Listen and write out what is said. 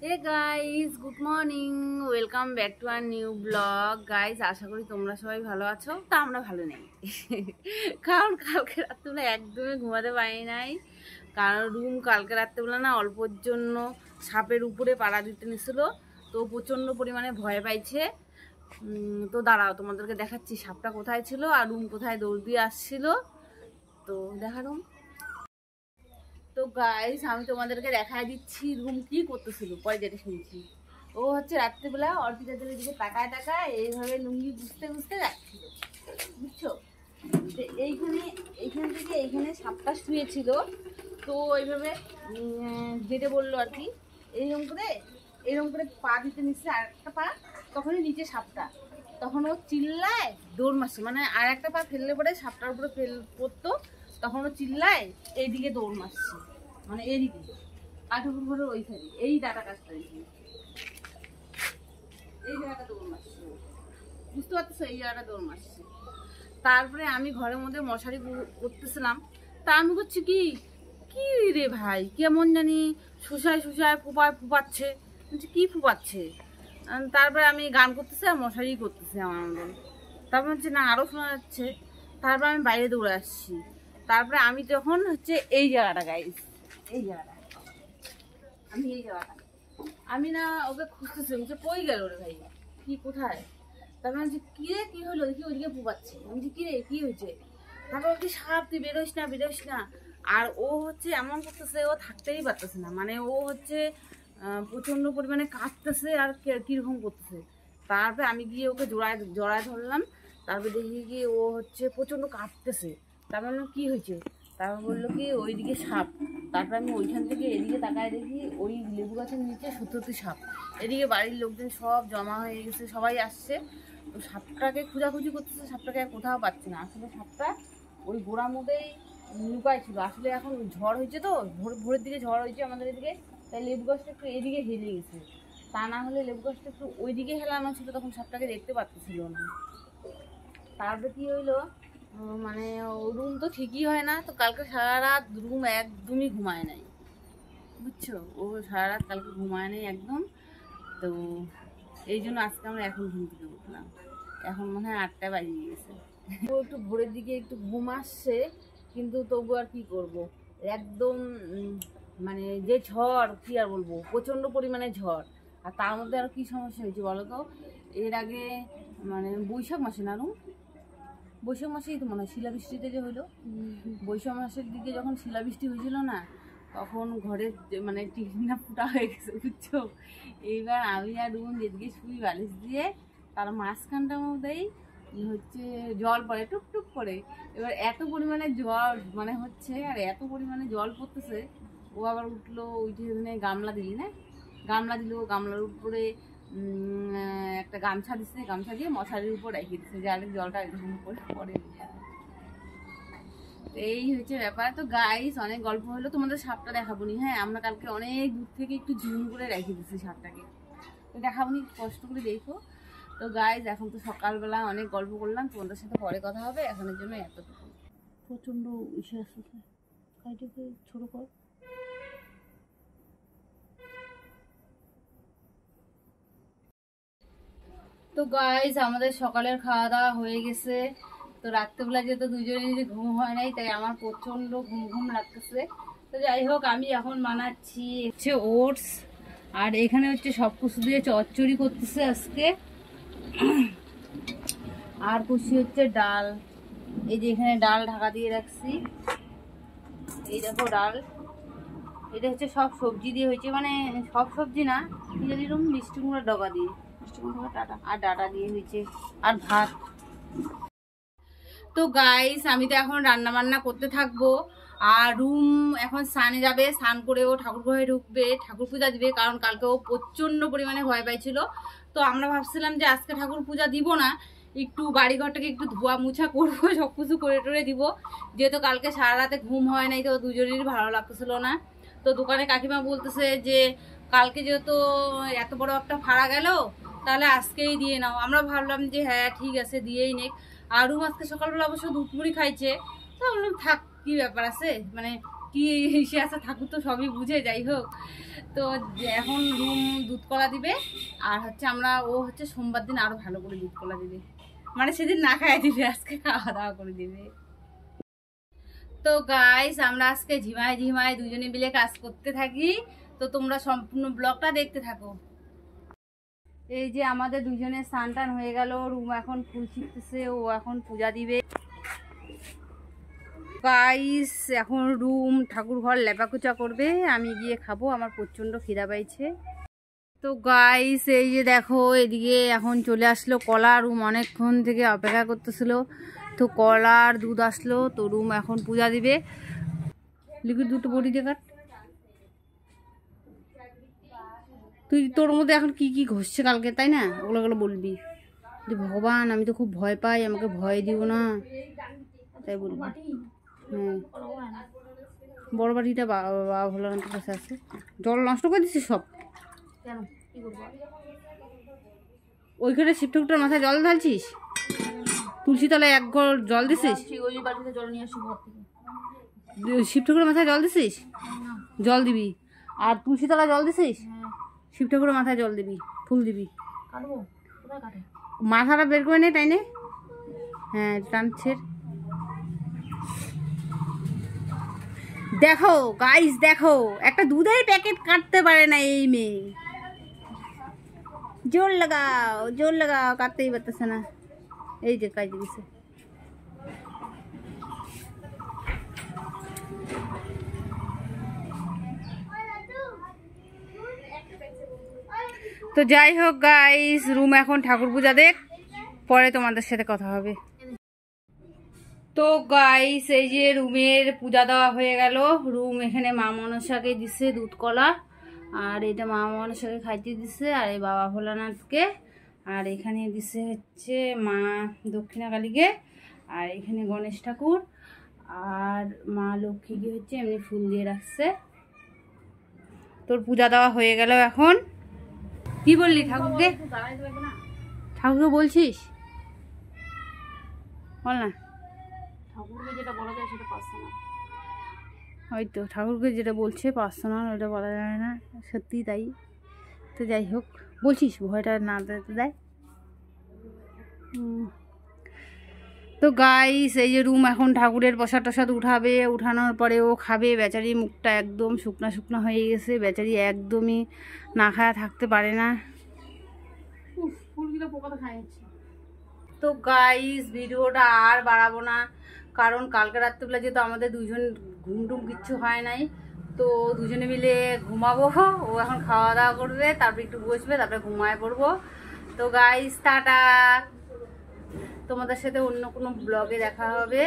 Hey guys, good morning, welcome back to our new blog. Guys, আশা করি তোমরা সবাই ভালো আছো। তা আমরা ভালো নেই, কারণ কালকে রাত্রেবেলা একদমই ঘুমাতে পারি নাই। কারণ রুম কালকে রাত্রেবেলা না অল্পর জন্য সাপের উপরে পাড়া দিতে নিছিল, তো প্রচণ্ড পরিমাণে ভয় পাইছে। তো দাঁড়াও, তোমাদেরকে দেখাচ্ছি সাপটা কোথায় ছিল আর রুম কোথায় দৌড় দিয়ে আসছিল। তো দেখা রুম। তো গাইস, আমি তোমাদেরকে দেখায় দিচ্ছি রুম কি করতেছিল। পরে যেটা শুনছি, ও হচ্ছে রাত্রিবেলা অর্পিতাদের দিকে তাকায় তাকায় এইভাবে লুঙ্গি বুঝতে বুঝতে যাচ্ছিল, বুঝছো? তো এইখান থেকে এইখানে সাপটা শুয়েছিল। তো এইভাবে যেতে বললো আর কি, এইরকম করে পা দিতে নিচ্ছে আর একটা পা, তখনই নিচে সাপটা। তখন ও চিল্লায় দৌড় মারছে, মানে আর একটা পা ফেললে পরে সাপটার উপরে পড়তো। তখন ও চিল্লায় এইদিকে দৌড় মারছে, মানে এইদিকে কাঠুপুর ঘরের ওই সাইডে, এই ডাটা কাজটা এই জায়গাটা দৌড় মারছে, বুঝতে পারতেছো? এই জায়গাটা দৌড় মারছে। তারপরে আমি ঘরের মধ্যে মশারি করতেছিলাম। তা আমি করছি কি কি রে ভাই, কেমন জানি শুষায় শুষায় ফুপাচ্ছে। কি ফুপাচ্ছে? তারপরে আমি গান করতেছি আর মশারি করতেছি আমার মতন। তারপর হচ্ছে না, আরও শোনা যাচ্ছে। তারপর আমি বাইরে দৌড়ে আসছি। তারপরে আমি তখন হচ্ছে এই জায়গাটা, গাইস, এই জায়গাটা, আমি এই জায়গাটা, আমি না ওকে খুঁজতেছি, বলছে কই গেল রে ভাই, কি কোথায়? তারপর বলছি কি রে, কি হলো দেখি, ওইদিকে পুপাচ্ছে। আমি বলছি কি রে, কি হয়েছে? তারপর বলছি সাপ, তুই বেরোস না বেরোস না। আর ও হচ্ছে এমন করতেছে, ও থাকতেই পারতেছে না, মানে ও হচ্ছে প্রচন্ড পরিমাণে কাঁদতেছে আর কিরকম করতেছে। তারপরে আমি গিয়ে ওকে জড়ায় ধরলাম। তারপরে দেখি কি ও হচ্ছে প্রচন্ড কাঁদতেছে। তারপর কি হয়েছে? তারপর বললো কি ওইদিকে সাপ। তারপর আমি ওইখান থেকে এদিকে তাকায় দেখি ওই লেবু গাছের নিচে সত্যি সাপ। এদিকে বাড়ির লোকজন সব জমা হয়ে গেছে, সবাই আসছে। তো সাপটাকে খোঁজাখুঁজি করতেছে, সাপটাকে আর কোথাও পাচ্ছি না। আসলে সাপটা ওই গোড়ার মধ্যেই লুকায় ছিল। আসলে এখন ঝড় হয়েছে, তো ভোরের দিকে ঝড় হয়েছে আমাদের এদিকে, তাই লেবু গাছটা একটু এদিকে হেলে গেছে। তা না হলে লেবু গাছটা একটু ওইদিকে হেলানো ছিল, তখন সাপটাকে দেখতে পাচ্ছিল না। তারপরে কি হইলো, মানে রুম তো ঠিকই হয় না। তো কালকে সারা রাত রুম একদমই ঘুমায় নাই, বুঝছো? ও সারা রাত কালকে ঘুমায় নাই একদম। তো এই জন্য আজকে আমরা এখন ঘুম থেকে উঠলাম। এখন মনে হয় 8টা বাজিয়ে গেছে। ও একটু ভোরের দিকে একটু ঘুম আসছে, কিন্তু তবু আর কি করব, একদম মানে যে ঝড়, কি আর বলবো, প্রচণ্ড পরিমাণে ঝড়। আর তার মধ্যে আর কি সমস্যা হয়েছে বলো তো? এর আগে মানে বৈশাখ মাসে না, বৈশাখ মাসেই তো মনে হয় শিলাবৃষ্টিতে যে হইলো, বৈশাখ মাসের দিকে যখন শিলাবৃষ্টি হয়েছিল না, তখন ঘরের মানে টিনা ফুটা হয়ে গেছে, বুঝছো? এইবার আমি আর রুম যেদিকে শুই বালিশ দিয়ে, তার মাঝখানটার মধ্যেই হচ্ছে জল পড়ে টুকটুক করে। এবার এত পরিমাণে জল মানে হচ্ছে, আর এত পরিমাণে জল পড়তেছে। ও আবার উঠলো, উঠে ওখানে গামলা দিলি না, গামলা দিল, গামলার উপরে একটা গামছা দিচ্ছে, গামছা দিয়ে মশারির উপর রেখে দিচ্ছে, যাতে জলটা একদম করে পড়ে। এই হচ্ছে ব্যাপার। তো গাইস, অনেক গল্প হলো, তোমাদের সাপটা দেখাবো নি। হ্যাঁ, আমরা কালকে অনেক দূর থেকে একটু জুম করে রেখে দিচ্ছি সাপটাকে, তো দেখাবো নি, কষ্ট করে দেখো। তো গাইস, এখন তো সকালবেলা অনেক গল্প করলাম, তোমাদের সাথে পরে কথা হবে, এখনের জন্য এতটুকু। প্রচন্ড ইসে আসছে, কাইটাকে ছোট কর। তো গাইস, আমাদের সকালের খাওয়া দাওয়া হয়ে গেছে। তো রাত্রেবেলা যেহেতু দুজনে যে ঘুম হয় নাই, তাই আমার প্রচন্ড ঘুম ঘুম লাগতেছে। তো যাই হোক, আমি এখন বানাচ্ছি হচ্ছে ওটস, আর এখানে হচ্ছে সব কিছু দিয়ে চচ্চড়ি করতেছে আজকে। আর কুচি হচ্ছে ডাল, এই যে এখানে ডাল ঢাকা দিয়ে রাখছি, এই দেখো ডাল। এটা হচ্ছে সব সবজি দিয়ে হয়েছে, মানে সব সবজি না, এরকম মিষ্টি কুমড়ার ডগা দিয়ে, মিষ্টি কুমড়া ডাটা আর ডাটা দিয়ে হয়েছে, আর ভাত। তো গাইস, আমি তো এখন রান্না বান্না করতে থাকবো। আর রুম এখন স্নানে যাবে, স্নান করে ও ঠাকুর ঘরে ঢুকবে, ঠাকুর পূজা দিবে, কারণ কালকে ও প্রচন্ড পরিমাণে ভয় পাইছিল। তো আমরা ভাবছিলাম যে আজকে ঠাকুর পূজা দিব না, একটু বাড়িঘরটাকে একটু ধোয়া মুছা করবো, সব কিছু করে টরে দিব। যেহেতু কালকে সারা রাতে ঘুম হয় নাই, তো দুজনেরই ভালো লাগতেছিল না। তো দোকানে কাকিমা বলতেছে যে কালকে যেহেতু এত বড় একটা ভাড়া গেল, তাহলে আজকেই দিয়ে নাও। আমরা ভাবলাম যে হ্যাঁ ঠিক আছে, দিয়েই নেক। আর রুম আজকে সকালবেলা অবশ্য দুধ মুড়ি খাইছে, তো বললাম থাক, কি ব্যাপার আছে, মানে কি এসে আছে, ঠাকুর তো সবই বুঝে। যাই হোক, তো এখন রুম দুধ কলা দিবে, আর হচ্ছে ও হচ্ছে সোমবার দিন আরো ভালো করে দুধ কলা দিবে, মানে সেদিন না খাইয়ে দিবে, আজকে খাওয়া দাওয়া করে দিবে। তো গাইস, আমরা আজকে ঝিমায় ঝিমায় দুজনে মিলে কাজ করতে থাকি, তো তোমরা সম্পূর্ণ ব্লগটা দেখতে থাকো। এই যে আমাদের দুজনের স্নান টান হয়ে গেল, রুম এখন ফুল ছিটতেছে, ও এখন পূজা দিবে। গাইস, এখন রুম ঠাকুর ঘর লেপাকুচা করবে, আমি গিয়ে খাবো, আমার প্রচন্ড খিদা পাইছে। তো গাইস, এই যে দেখো এদিকে এখন চলে আসলো কলা, রুম অনেকক্ষণ থেকে অপেক্ষা করতেছিল, তো কলার দুধ আসলো, তো রুম এখন পূজা দিবে। লিকুইড দুধ বড়ি দিয়ে কাট। তুই তোর মধ্যে এখন কি কি ঘষছে কালকে, তাই না? ওগুলো বলবি যে ভগবান আমি তো খুব ভয় পাই, আমাকে ভয় দিও না, তাই বলবি। হ্যাঁ, বড় বাটিটা বাবা ভোলানাথের কাছে আছে। জল নষ্ট করে দিচ্ছিস সব কেন? কি করবো? ওইখানে শিব ঠাকুরটার মাথায় জল ঢালছিস? তুলসী তলায় এক ঘর জল দিছিস? ওই বাটিতে জল নিয়ে আসি ঘর থেকে। শিব ঠাকুরের মাথায় জল দিছিস? জল দিবি। আর তুলসী তলায় জল দিছিস? শিব ঠাকুরের মাথায় জল দিবি, ফুল দিবি। মাথাটা বের করে নে, তাই নে। হ্যাঁ, টানছে। দেখো গাইস, দেখো একটা দুধের প্যাকেট কাটতে পারে না এই মেয়ে। জোর লাগাও, জোর লাগাও, কাটতেই পারতেছে না। এই যে কাজ দিছে। তো যাই হোক গাইস, রুম এখন ঠাকুর পূজা দেখ, পরে তোমাদের সাথে কথা হবে। তো গাইস, এই যে রুমের পূজা দেওয়া হয়ে গেল। রুম এখানে মা মনসাকে দিছে দুধ কলা, আর এটা মা মনসাকে খাইতে দিছে, আর এই বাবা ভোলানাথকে, আর এখানে দিছে হচ্ছে মা দক্ষিণাকালীকে, আর এখানে গণেশ ঠাকুর আর মা লক্ষ্মীকে হচ্ছে এমনি ফুল দিয়ে রাখছে। তোর পূজা দেওয়া হয়ে গেল। এখন কি বললি ঠাকুরকে? ঠাকুরকে বলছিস? বল না। ঠাকুরকে যেটা বলা যায় সেটা পার্সোনাল। হয়তো ঠাকুরকে যেটা বলছে পার্সোনাল, ওটা বলা যায় না, সত্যি তাই। তো যাই হোক, বলছিস ভয়টা না দিতে দেয়। তো গাইস, এই যে রুম এখন ঠাকুরের প্রসাদ টসাদ উঠাবে, উঠানোর পরে ও খাবে। বেচারি মুখটা একদম শুকনা শুকনা হয়ে গেছে, বেচারি একদমই না খায়া থাকতে পারে না। ফুলগুলো পোকাতে খাইছে। তো গাইস, ভিডিওটা আর বাড়াবো না, কারণ কালকে রাত্রিবেলা যেহেতু আমাদের দুজন ঘুম টুম কিচ্ছু হয় নাই, তো দুজনে মিলে ঘুমাবো। ও এখন খাওয়া দাওয়া করবে, তারপর একটু বসবে, তারপরে ঘুমায় পড়বো। তো গাইস, টাটা, তোমাদের সাথে অন্য কোনো ব্লগে দেখা হবে।